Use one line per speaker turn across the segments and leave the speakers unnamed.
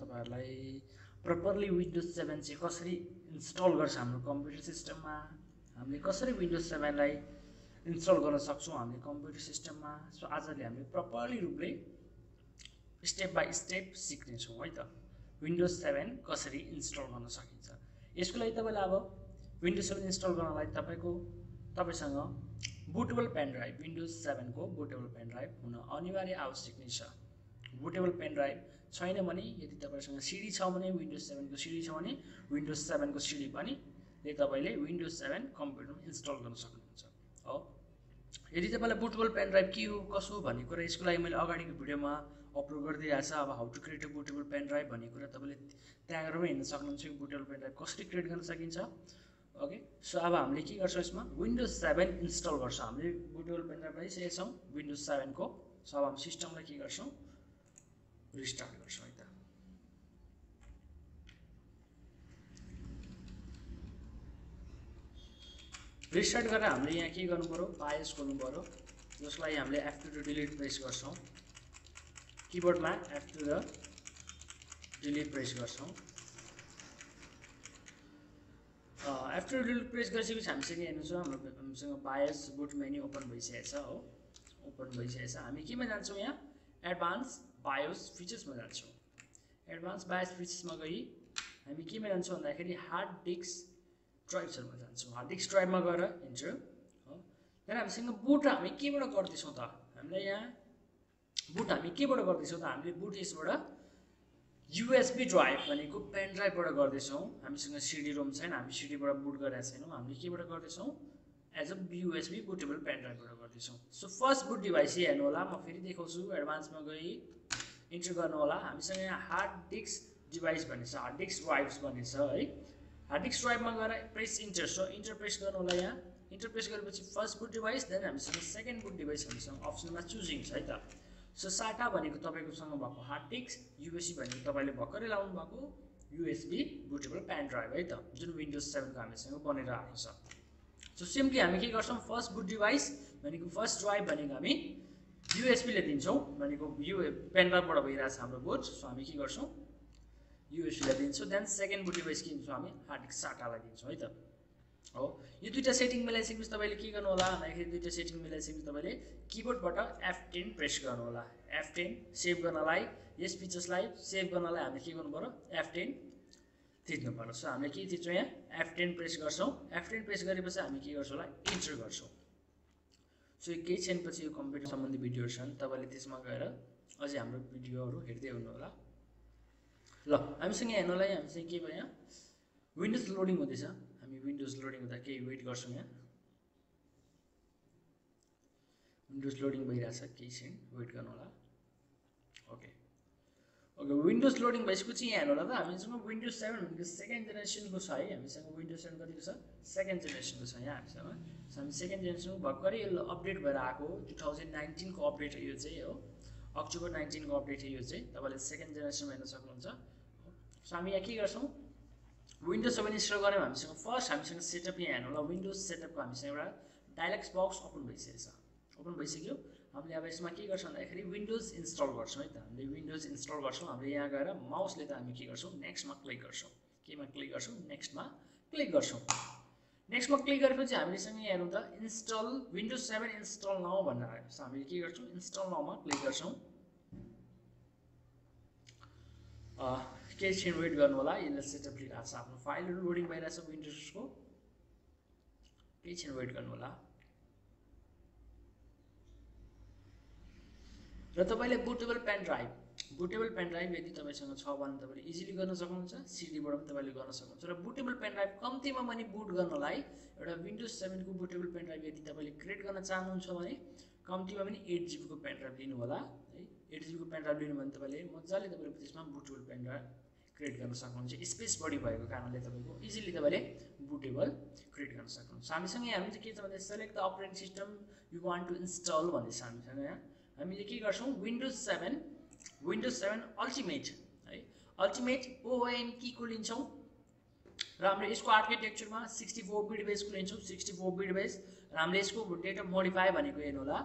तपाईहरुलाई properly windows 7 चाहिँ कसरी इन्स्टल गर्छ हाम्रो कम्प्युटर सिस्टममा, हामीले कसरी विन्डोज 7 लाई इन्स्टल गर्न सक्छौं हामीले कम्प्युटर सिस्टममा। सो आजले हामीले प्रपरली रूपले स्टेप बाइ स्टेप सिक्ने छौं है त विन्डोज 7 कसरी इन्स्टल गर्न सकिन्छ। यसको लागि तपाईले अब विन्डोज 7 इन्स्टल गर्नलाई तपाईसँग बुटेबल पेन ड्राइभ विन्डोज 7 को बुटेबल पेन ड्राइभ हुन अनिवार्य आवश्यक नै छ। बुटेबल पेन ड्राइभ छैन भने यदि तपाईसँग सिडी छ भने विन्डोज 7 को सिडी छ भने विन्डोज 7 को सिडी पनि ले तपाईले विन्डोज 7 कम्प्युटरमा इन्स्टल गर्न सक्नुहुन्छ हो। यदि तपाईलाई बुटेबल पेन ड्राइभ के हो कसो भन्ने कुरा यसको लागि मैले अगाडिको भिडियोमा अपलोड गरिदिएको छ। अब how to create a bootable pen drive भन्ने कुरा तपाईले त्यहाँ गएर हेर्न सक्नुहुन्छ कि बुटेबल पेन ड्राइभ कसरी क्रिएट गर्न सकिन्छ। ओके सो अब हामीले के गर्छौं यसमा विन्डोज 7 इन्स्टल गर्छौं। हामीले बुटेबल पेन ड्राइभ चाहिँ छौं विन्डोज 7 को। सो अब हामी सिस्टमलाई के गर्छौं रिस्टार्ट गर्छौं है त। रिस्टार्ट गरेर हामीले यहाँ के गर्नु पर्यो बायोस खोल्नु पर्यो। जसलाई हामीले F2 to डिलिट प्रेस गर्छौं। कीबोर्डमा F2 र डिलिट प्रेस गर्छौं। F2 डिलिट प्रेस गरिसकेपछि हामीसँग हेर्नुछ हामीसँग बायोस बुट मेन्यु ओपन भइसकेको छ हो। ओपन भइसकेको छ। हामी केमा जान्छौं यहाँ एडभान्स बायोस फिचर्समा जान्छौं। एडभान्स बायोस फिचर्समा गई हामी केमा जान्छौं भन्दाखेरि हार्ड डिस्क ड्राइभ्सहरुमा जान्छौं। हार्ड डिस्क ड्राइभमा गएर इन्टर हो। त्यहाँ हामीसँग बुट हामी केबाट गर्दैछौं त हामीले यहाँ बुट हामी केबाट गर्दैछौं त हामीले बुट यसबाट USB ड्राइभ भनेको पेन ड्राइभबाट गर्दैछौं। हामीसँग सिडी रोम छैन हामी सिडीबाट बुट गरेका छैनौं। हामीले केबाट गर्दैछौं as a USB bootable pen ड्राइभबाट गर्दैछौं। सो फर्स्ट बुट डिभाइस हेर्नु होला म फेरि देखाउँछु। एडभान्समा गई इन्टर गर्नु होला। हामीसँग यहाँ हार्ड डिस्क डिभाइस भन्ने छ हार्ड डिस्क ड्राइभ्स भन्ने छ है। हार्ड डिस्क ड्राइभमा गएर press enter. So enter press गर्नु होला। यहाँ इन्टर प्रेस गरेपछि फर्स्ट बुट डिभाइस देन हामीसँग सेकेन्ड बुट डिभाइस हामीसँग अप्सनमा चुजिङ छ है त। सो SATA भनेको तपाईकोसँग भएको हार्ड डिस्क, USB भनेको तपाईले भर्खरै लाउनु भएको USB बुटेबल पेन ड्राइभ है त जुन विन्डोज 7 को हामीसँग बनेर आएको छ। सो सिम्पली हामी के गर्छौं फर्स्ट बुट डिभाइस भनेको फर्स्ट ड्राइभ भनेको हामी USB ले दिन्छौं भनेको यो पेन ड्राइभबाट भइरहेछ हाम्रो बुट। सो हामी के गर्छौं USB ले दिन्छौं। देन सेकेन्ड बुट डिभाइस के दिन्छौं हामी हार्ड डिस्क SATA लाई दिन्छौं है त हो। यो दुईटा सेटिङ मिलाइसकेपछि तपाईले के गर्नु होला भन्दाखेरि दुईटा सेटिङ मिलाइसकेपछि तपाईले कीबोर्डबाट F10 प्रेस गर्नु होला। F10 सेभ गर्नलाई यस फिचर्सलाई सेभ गर्नलाई हामीले के गर्नु पर्यो F10 थिच्नु पर्यो। सो हामीले के थिच्छौं यहाँ F10 प्रेस गर्छौं। F10 प्रेस गरेपछि हामी के गर्छौं होला इन्टर गर्छौं। सो केही क्षणपछि यो कम्प्युटर सम्बन्धी भिडियोहरु छन् तपाईले त्यसमा गएर अझै हाम्रो भिडियोहरु हेर्दै हुनु होला। ल हामीसँग हेर्नु होला हामीसँग के भयो यहाँ विन्डोज लोडिङ हुँदैछ। हामी विन्डोज लोडिङ हुँदा केही वेट गर्छौं। यहाँ विन्डोज लोडिङ भइरहेछ केही क्षण वेट गर्नु होला। ओके विन्डोज लोडिङ भइसकेपछि यहाँ हेर्नु होला त हामीसँग विन्डोज 7 भनेको सेकेन्ड जेनेरेसनको छ है। हामीसँग विन्डोज 7 कतिको छ सेकेन्ड जेनेरेसनको छ यहाँ हामीसँग। सो हामी सेकेन्ड जेनेरेसनको भर्खरै यो अपडेट भएर आएको 2019 को अपडेट हो यो चाहिँ हो। अक्टोबर 19 को अपडेट हो यो चाहिँ तपाईले सेकेन्ड जेनेरेसनमा हेर्न सक्नुहुन्छ। सो हामी यहाँ के गर्छौं विन्डोज 7 इन्स्टल गर्यौं। हामीसँग फर्स्ट हामीसँग सेटअप यहाँ हेर्नु होला विन्डोज सेटअपको हामीसँग एउटा डायलग बक्स ओपन भइसकेछ। ओपन भइसक्यो। हामीले अब यसमा के गर्छौं भन्दाखेरि विन्डोज इन्स्टल गर्छौं है त। हामीले विन्डोज इन्स्टल गर्छौं। हामीले यहाँ गएर माउसले त हामी के गर्छौं नेक्स्टमा क्लिक गर्छौं। केमा क्लिक गर्छौं नेक्स्टमा क्लिक गर्छौं। नेक्स्टमा क्लिक गरेपछि हामीसँग यहाँ हेर्नु त इन्स्टल विन्डोज 7 इन्स्टल नाउ भनेर आयो। सो हामीले के गर्छौं इन्स्टल नाउमा क्लिक गर्छौं। केही क्षण वेट गर्नु होला। यसले सेटअप लिइरहेको छ आफ्नो फाइलहरु लोडिङ भइरहेछ विन्डोजको। केही क्षण वेट गर्नु होला। र तपाईले बुटेबल पेन ड्राइभ यदि तपाईसँग छ भने तपाईले इजिली गर्न सक्नुहुन्छ। सिडीबाट पनि तपाईले गर्न सक्नुहुन्छ। र बुटेबल पेन ड्राइभ कम्तिमा पनि बुट गर्नलाई एउटा विन्डोज 7 को बुटेबल पेन ड्राइभ यदि तपाईले क्रिएट गर्न चाहनुहुन्छ भने कम्तिमा पनि 8GB को पेन ड्राइभ लिनु होला है। 8GB को पेन ड्राइभ लिनु भने तपाईले मजाले तपाईले त्यसमा बुटेबल पेन ड्राइभ क्रिएट गर्न सक्नुहुन्छ। स्पेस बढी भएको कारणले तपाईको इजिली तपाईले बुटेबल क्रिएट गर्न सक्नुहुन्छ। हामीसँग यहाँ हामी के छ भन्दा select the operating system you want to install भन्ने छ हामीसँग यहाँ। हामीले के गर्छौं विन्डोज 7 अल्टिमेट है अल्टिमेट ON की को लिन्छौं र हामीले यसको आर्किटेक्चरमा 64 बिट बेस को लिन्छौं। 64 बिट बेस र हामीले यसको डेट अफ मोडिफाई भनेको हेर्नु होला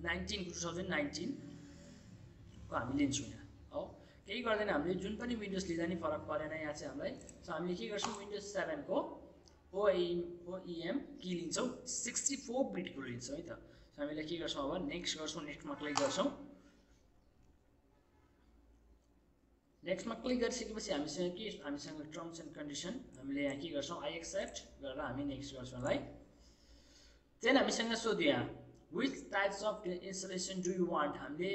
2019 को हामी लिन्छौं यहाँ हो। केही गर्दैन हामीले जुन पनि विन्डोज लिँदा नि फरक परेन यहाँ चाहिँ हामीलाई सो हामीले के गर्छौँ विन्डोज 7 को OEM की लिन्छौँ 64 बिटको लिन्छौँ है त सो हामीले के गर्छौँ अब नेक्स्ट गर्छौँ नेक्स्टमा क्लिक गर्छौँ नेक्स्टमा क्लिक गरिसकेपछि हामीसँग टर्म्स एन्ड कन्डिसन हामीले यहाँ के गर्छौँ आई एक्सेप्ट गरेर हामी नेक्स्ट गर्छौँ है देन हामीसँग सोध्यो यहाँ which types of installation do you want हामीले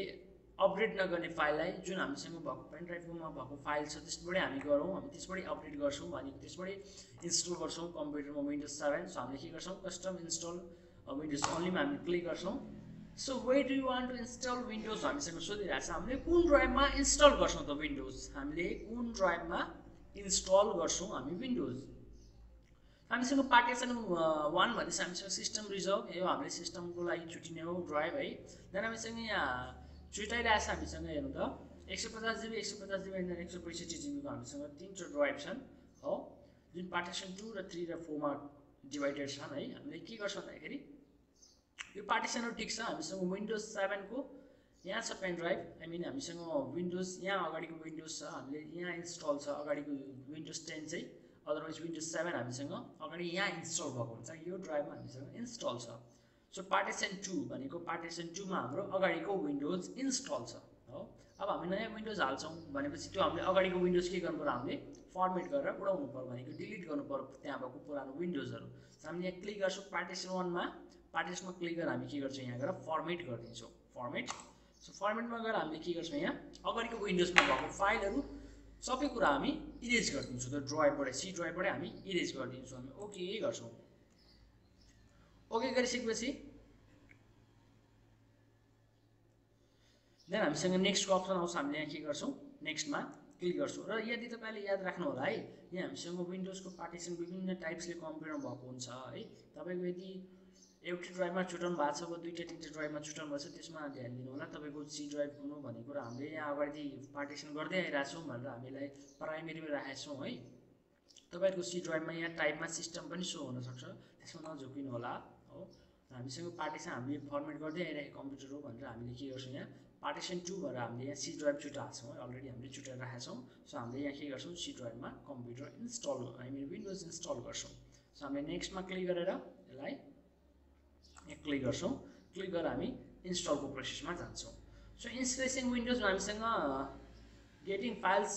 अपडेट नगर्ने फाइललाई जुन हामीसँग भएको पेन ड्राइभमा भएको फाइल छ त्यसबाटै हामी गरौँ हामी त्यसबाटै अपडेट गर्छौँ भनेको त्यसबाटै इन्स्टल गर्छौँ कम्प्युटरमा विन्डोज 7 सो हामीले के गर्छौँ कस्टम इन्स्टल विन्डोज ओन्लीमा हामी क्लिक गर्छौँ so where do you want to install Windows हामीसँग सोधिरहेको छ हामीले कुन ड्राइभमा इन्स्टल गर्छौँ त विन्डोज हामीले कुन ड्राइभमा इन्स्टल गर्छौँ हामी विन्डोज हामीसँग पार्टिसन 1 भनेपछि हामीसँग सिस्टम रिजर्भ यो हामीले सिस्टमको लागि छुट्टिने हो ड्राइभ है देन हामीसँग यहाँ छुट्याइरहेको छ हामीसँग हेर्नु त 150 GB 150 GB अनि 165 GB को हामीसँग तीनवटा ड्राइभ छन् हो जुन पार्टिसन 2 र 3 र 4 मा डिभाइडेड छन् है हामीले के गर्छौँ भन्दाखेरि यो पार्टिसनहरु ठिक छ हामीसँग विन्डोज 7 को यहाँ छ पेन ड्राइभ आई मिन हामीसँग विन्डोज यहाँ अगाडिको विन्डोज छ हामीले यहाँ इन्स्टल छ अगाडिको विन्डोज 10 चाहिँ अदरवाइज विन्डोज 7 हामीसँग अगाडि यहाँ इन्स्टल भएको हुन्छ यो ड्राइभमा हामीसँग इन्स्टल छ सो पार्टिसन 2 भनेको पार्टिसन 2 मा हाम्रो अगाडिको विन्डोज इन्स्टल छ हो अब हामी नयाँ विन्डोज हाल्छौँ भनेपछि त्यो हामीले अगाडिको विन्डोज के गर्नु पर्यो हामीले फर्मेट गरेर उडाउनु पर्यो भनेको डिलिट गर्नु पर्यो त्यहाँ भएको पुरानो विन्डोजहरु हामीले यहाँ क्लिक गर्छौँ पार्टिसन 1 मा पार्टिसनमा क्लिक गरेर हामी के गर्छौँ यहाँ गएर फर्मेट गरिदिन्छौँ फर्मेट सो फर्मेटमा गएर हामीले के गर्छौँ यहाँ अगाडिको विन्डोजमा भएको फाइलहरु सबै कुरा हामी इरेज गरिदिन्छौँ त्यो ड्राइभबाट सी ड्राइभबाट हामी इरेज गरिदिन्छौँ हामी ओके गर्छौँ ओके गरिसकेपछि देन हामीसँग नेक्स्टको अप्सन आउँछ हामीले यहाँ के गर्छौँ नेक्स्टमा क्लिक गर्छौँ र यदि तपाईले याद राख्नु होला है यहाँ हामीसँग विन्डोजको पार्टिसन विभिन्न टाइप्सले कम्प्युटरमा भएको हुन्छ है तपाईको यदि एउटै ड्राइभमा छुटाउनु भएको छ वा दुईटा तीनटा ड्राइभमा छुटाउनु भएको छ त्यसमा ध्यान दिनु होला तपाईको सी ड्राइभ हुनु भनेको र हामीले यहाँ अगाडि पार्टिसन गर्दै आइरहेको छौँ भनेर हामीलाई प्राइमेरीमा राखेका छौँ है तपाईको सी ड्राइभमा यहाँ टाइपमा सिस्टम पनि सो हुन सक्छ त्यसमा नझुकिनु होला हो हामीसँग पार्टिसन हामीले फर्मेट गर्दै आइरहेको कम्प्युटर हो भनेर हामीले के गर्छौँ यहाँ पार्टिसन 2 भनेर हामीले यहाँ सी ड्राइभ छुटाएको छौँ अलरेडी हामीले छुटाएर राखेका छौँ सो हामीले यहाँ के गर्छौँ सी ड्राइभमा computer install I mean Windows install गर्छौँ सो हामीले नेक्स्टमा क्लिक गरेर यसलाई यहाँ क्लिक गर्छौँ क्लिक गरेर हामी इन्स्टलको प्रोसेसमा जान्छौँ सो इन्स्टलेसन विन्डोजमा हामीसँग गेटिङ फाइल्स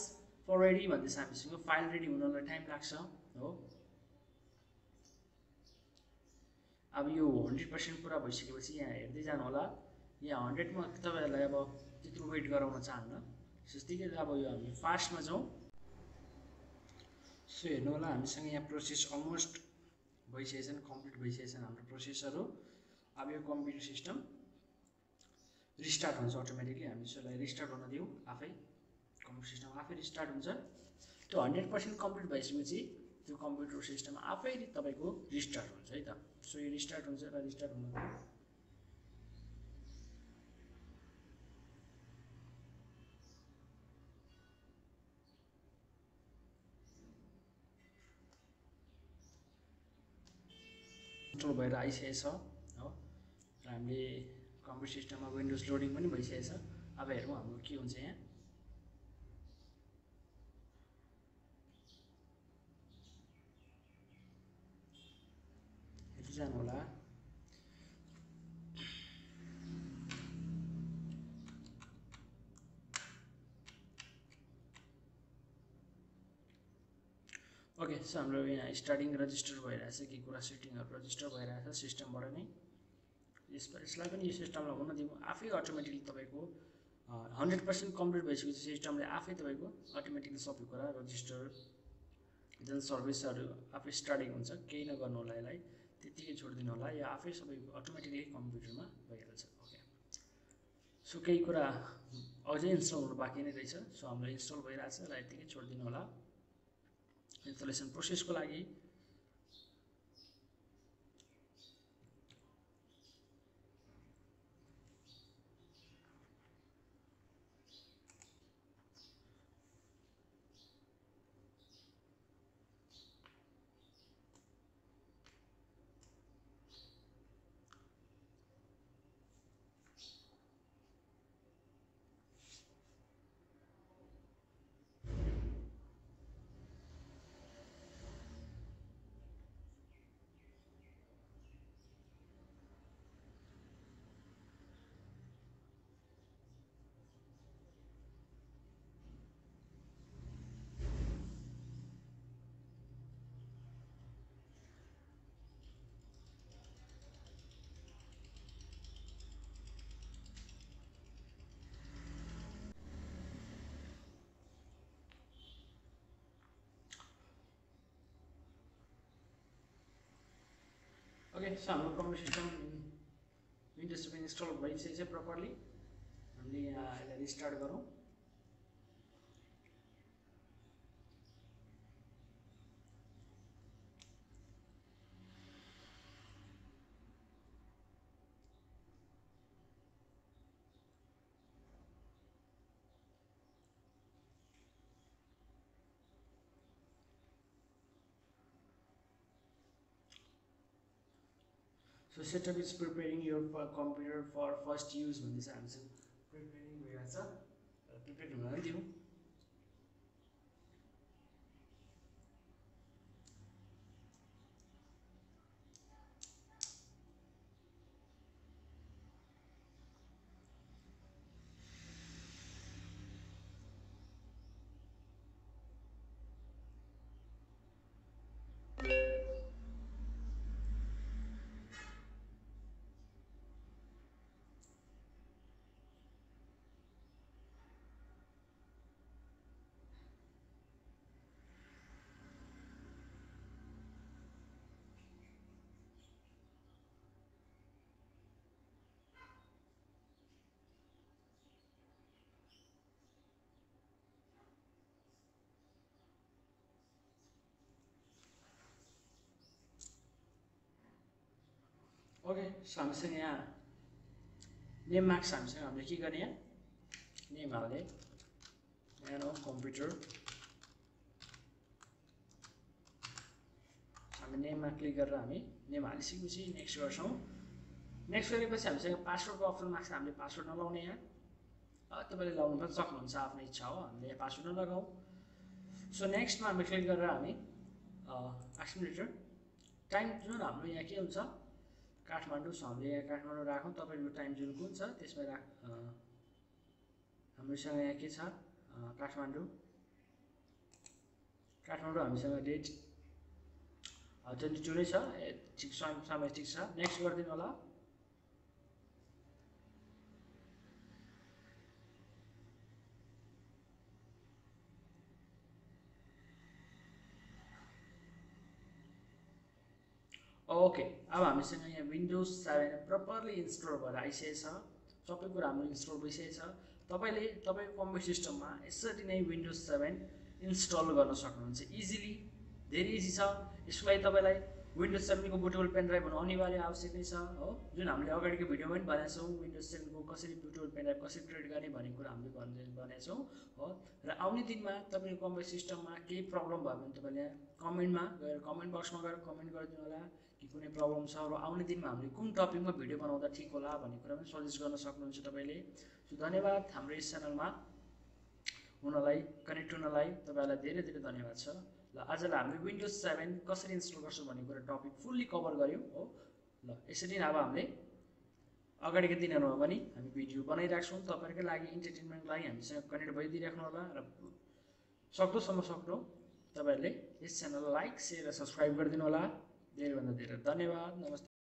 फर रेडी भन्दैछ हामीसँग फाइल रेडी हुनलाई टाइम लाग्छ हो अब यो 100% पुरा भइसकेपछि यहाँ हेर्दै जानु होला यहाँ 100 मा तपाईहरुलाई अब त्यत्रो वेट गराउन चाहन्न त्यतिकै अब यो हामी फास्टमा जाउँ सो हेर्नु होला हामीसँग यहाँ प्रोसेस अलमोस्ट भइसकेछन् कम्प्लिट भइसकेछन् हाम्रो प्रोसेसहरु अब यो कम्प्युटर सिस्टम रिस्टार्ट हुन्छ अटोमेटिकली हामी यसलाई रिस्टार्ट हुन दिउँ आफै कम्प्युटर सिस्टम आफै रिस्टार्ट हुन्छ त्यो 100% कम्प्लिट भइसकेपछि त्यो कम्प्युटर सिस्टम आफै तपाईको रिस्टार्ट हुन्छ है त सो यो रिस्टार्ट हुन्छ र रिस्टार्ट हुन दिउँ इन्स्टल भएर आइसकेको छ हो र हामीले कम्प्युटर सिस्टममा विन्डोज लोडिङ पनि भइसकेको छ अब हेरौँ हाम्रो के हुन्छ यहाँ हेर्दै जानु होला ओके सो हाम्रो यहाँ स्टार्टिङ रजिस्टर भइरहेछ के कुरा सेटिङहरु रजिस्टर भइरहेछ सिस्टमबाट नै यसलाई पनि यो सिस्टमलाई हुन दिउँ आफै अटोमेटिकली तपाईको 100% कम्प्लिट भइसकेपछि सिस्टमले आफै तपाईको अटोमेटिकली सबै कुरा रजिस्टर देन सर्भिसहरु आफै स्टार्टिङ हुन्छ केही नगर्नु होला यसलाई त्यतिकै छोड्दिनु होला यो आफै सबै अटोमेटिकली कम्प्युटरमा भइहाल्छ ओके सो केही कुरा अझै इन्स्टल हुनु बाँकी नै रहेछ सो हाम्रो इन्स्टल भइरहेछ यसलाई यतिकै छोड्दिनु होला इन्स्टलेसन प्रोसेसको लागि ओके सो हाम्रो कम्प्युटर सिस्टम विन्डोज 7 इन्स्टल भइसकेको छ प्रपरली हामीले यहाँ यसलाई रिस्टार्ट गरौँ So setup is preparing your computer for first use भन्ने चाहिँ हामीसँग प्रिपेयरिङ भइरहेको छ प्रिपेयर हुन दिउँ ओके सो हामीसँग यहाँ नेम मार्क्स हामीसँग हामीले के गर्ने यहाँ नेम हाल्ने न्यानो कम्प्युटर हामी नेममा क्लिक गरेर हामी नेम हालिसकेपछि नेक्स्ट गर्छौँ नेक्स्ट गरेपछि हामीसँग पासवर्डको अप्सन माग्छ हामीले पासवर्ड नलाउने यहाँ तपाईँले लाउनु पनि सक्नुहुन्छ आफ्नो इच्छा हो हामीले यहाँ पासवर्ड नलगाउँ सो नेक्स्टमा हामी क्लिक गरेर हामी एक्समिनेटर टाइम जुन हाम्रो यहाँ के हुन्छ काठमाडौँ सो हामीले यहाँ काठमाडौँ राखौँ तपाईँको टाइम जोन कुन छ त्यसमा हामीसँग यहाँ के छ काठमाडौँ हामीसँग डेट 22 नै छ ठिक समय ठिक छ नेक्स्ट गरिदिनु होला ओके अब हामीसँग यहाँ विन्डोज 7 प्रपरली इन्स्टल भएर आइसकेको छ सबै कुरा हाम्रो इन्स्टल भइसकेको छ तपाईँले तपाईँको कम्प्युटर सिस्टममा यसरी नै विन्डोज 7 इन्स्टल गर्न सक्नुहुन्छ इजिली धेरै इजी छ यसको लागि तपाईँलाई विन्डोज 7 को बुटेबल पेन ड्राइभ हुनु अनिवार्य आवश्यक नै छ हो जुन हामीले अगाडिको भिडियोमा पनि भनेका छौँ विन्डोज 7 को कसरी बुटेबल पेन ड्राइभ कसरी क्रिएट गर्ने भन्ने कुरा हामीले भनेका छौँ हो र आउने दिनमा तपाईँको कम्प्युटर सिस्टममा केही प्रब्लम भयो भने तपाईँले कमेन्टमा गएर कमेन्ट बक्समा गएर कमेन्ट गरिदिनु होला कि कुनै प्रब्लम छ र आउने दिनमा हामीले कुन टपिकमा भिडियो बनाउँदा ठिक होला भन्ने कुरा पनि सजेस्ट गर्न सक्नुहुन्छ तपाईँले सो धन्यवाद हाम्रो यस च्यानलमा हुनलाई कनेक्ट हुनलाई तपाईँलाई धेरै धेरै धन्यवाद छ ल आजलाई हामीले विन्डोज 7 कसरी इन्स्टल गर्छौँ भन्ने कुरा टपिक फुल्ली कभर गऱ्यौँ हो ल यसरी नै अब हामीले अगाडिको दिनहरूमा पनि हामी भिडियो बनाइराख्छौँ तपाईँहरूकै लागि इन्टरटेनमेन्टको लागि हामीसँग कनेक्ट भइदिइराख्नु होला र सक्दोसम्म सक्दो तपाईँहरूले यस च्यानललाई लाइक सेयर र सब्सक्राइब गरिदिनु होला धेरैभन्दा धेरै धन्यवाद नमस्ते।